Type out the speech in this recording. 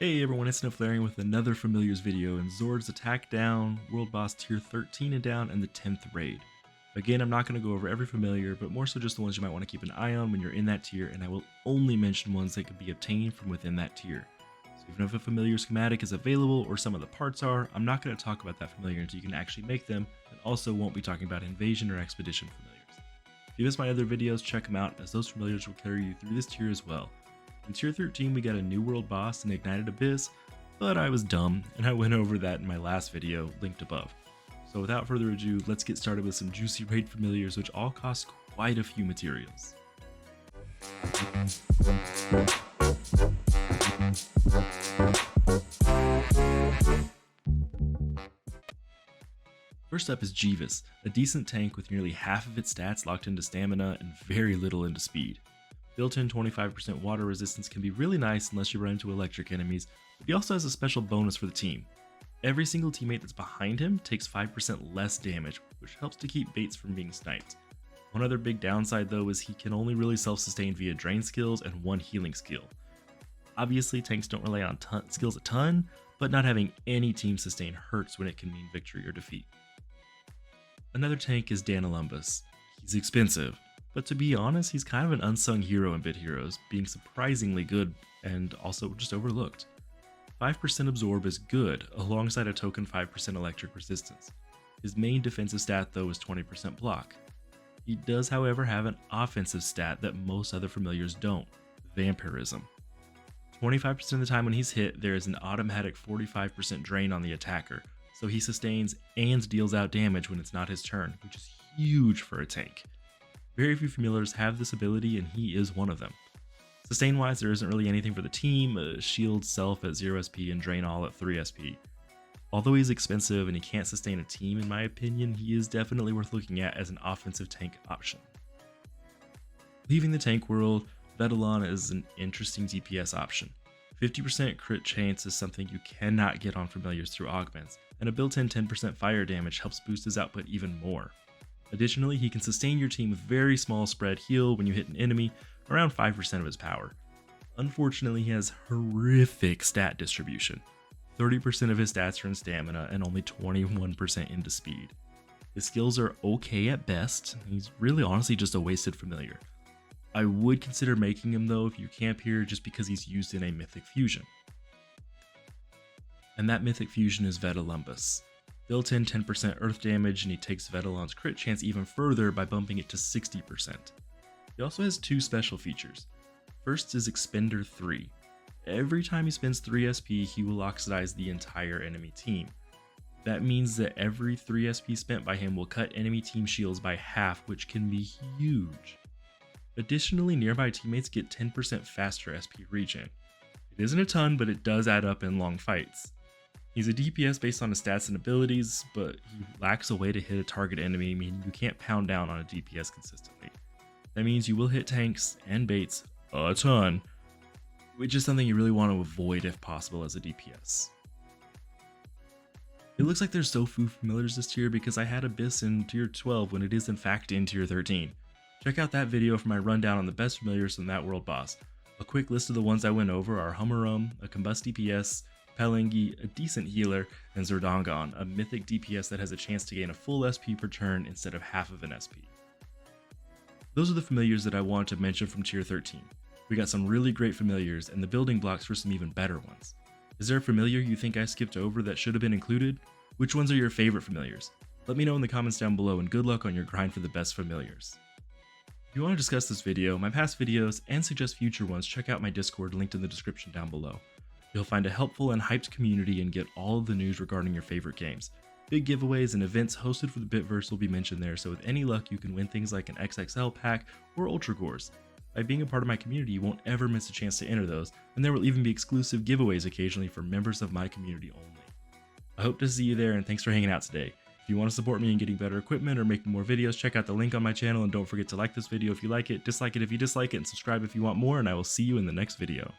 Hey everyone, it's Flaring with another Familiars video in Zord's Attack Down, World Boss Tier 13 and down, and the 10th raid. Again, I'm not going to go over every familiar, but more so just the ones you might want to keep an eye on when you're in that tier, and I will only mention ones that can be obtained from within that tier. So even if a familiar schematic is available or some of the parts are, I'm not going to talk about that familiar until you can actually make them, and also won't be talking about invasion or expedition familiars. If you missed my other videos, check them out, as those familiars will carry you through this tier as well. In Tier 13 we got a new world boss, an Ignited Abyss, but I was dumb and I went over that in my last video, linked above. So without further ado, let's get started with some juicy raid familiars which all cost quite a few materials. First up is Jeevus, a decent tank with nearly half of its stats locked into stamina and very little into speed. Built-in 25% water resistance can be really nice unless you run into electric enemies, but he also has a special bonus for the team. Every single teammate that's behind him takes 5% less damage, which helps to keep baits from being sniped. One other big downside though is he can only really self-sustain via drain skills and one healing skill. Obviously tanks don't rely on skills a ton, but not having any team sustain hurts when it can mean victory or defeat. Another tank is Vedalumbus. He's expensive, but to be honest, he's kind of an unsung hero in Bit Heroes, being surprisingly good and also just overlooked. 5% absorb is good, alongside a token 5% electric resistance. His main defensive stat though is 20% block. He does however have an offensive stat that most other familiars don't, vampirism. 25% of the time when he's hit, there is an automatic 45% drain on the attacker, so he sustains and deals out damage when it's not his turn, which is huge for a tank. Very few familiars have this ability and he is one of them. Sustain wise, there isn't really anything for the team, shield self at 0 SP and drain all at 3 SP. Although he's expensive and he can't sustain a team in my opinion, he is definitely worth looking at as an offensive tank option. Leaving the tank world, Vedalon is an interesting DPS option. 50% crit chance is something you cannot get on familiars through augments, and a built-in 10% fire damage helps boost his output even more. Additionally, he can sustain your team with very small spread heal when you hit an enemy, around 5% of his power. Unfortunately, he has horrific stat distribution. 30% of his stats are in stamina and only 21% into speed. His skills are okay at best, he's really honestly just a wasted familiar. I would consider making him though if you camp here just because he's used in a mythic fusion. And that mythic fusion is Vedalumbus. Built-in 10% earth damage, and he takes Vedalon's crit chance even further by bumping it to 60%. He also has two special features. First is Expender 3. Every time he spends 3 SP, he will oxidize the entire enemy team. That means that every 3 SP spent by him will cut enemy team shields by half, which can be huge. Additionally, nearby teammates get 10% faster SP regen. It isn't a ton, but it does add up in long fights. He's a DPS based on his stats and abilities, but he lacks a way to hit a target enemy, meaning you can't pound down on a DPS consistently. That means you will hit tanks and baits a ton, which is something you really want to avoid if possible as a DPS. It looks like there's so few familiars this tier because I had Abyss in tier 12 when it is in fact in tier 13. Check out that video for my rundown on the best familiars from that world boss. A quick list of the ones I went over are Hummerum, a Combust DPS, Pelengi, a decent healer, and Zordongon, a mythic DPS that has a chance to gain a full SP per turn instead of half of an SP. Those are the familiars that I wanted to mention from tier 13. We got some really great familiars and the building blocks for some even better ones. Is there a familiar you think I skipped over that should have been included? Which ones are your favorite familiars? Let me know in the comments down below, and good luck on your grind for the best familiars. If you want to discuss this video, my past videos, and suggest future ones, check out my Discord linked in the description down below. You'll find a helpful and hyped community and get all of the news regarding your favorite games. Big giveaways and events hosted for the Bitverse will be mentioned there, so with any luck you can win things like an XXL pack or Ultra Gores. By being a part of my community, you won't ever miss a chance to enter those, and there will even be exclusive giveaways occasionally for members of my community only. I hope to see you there, and thanks for hanging out today. If you want to support me in getting better equipment or making more videos, check out the link on my channel, and don't forget to like this video if you like it, dislike it if you dislike it, and subscribe if you want more, and I will see you in the next video.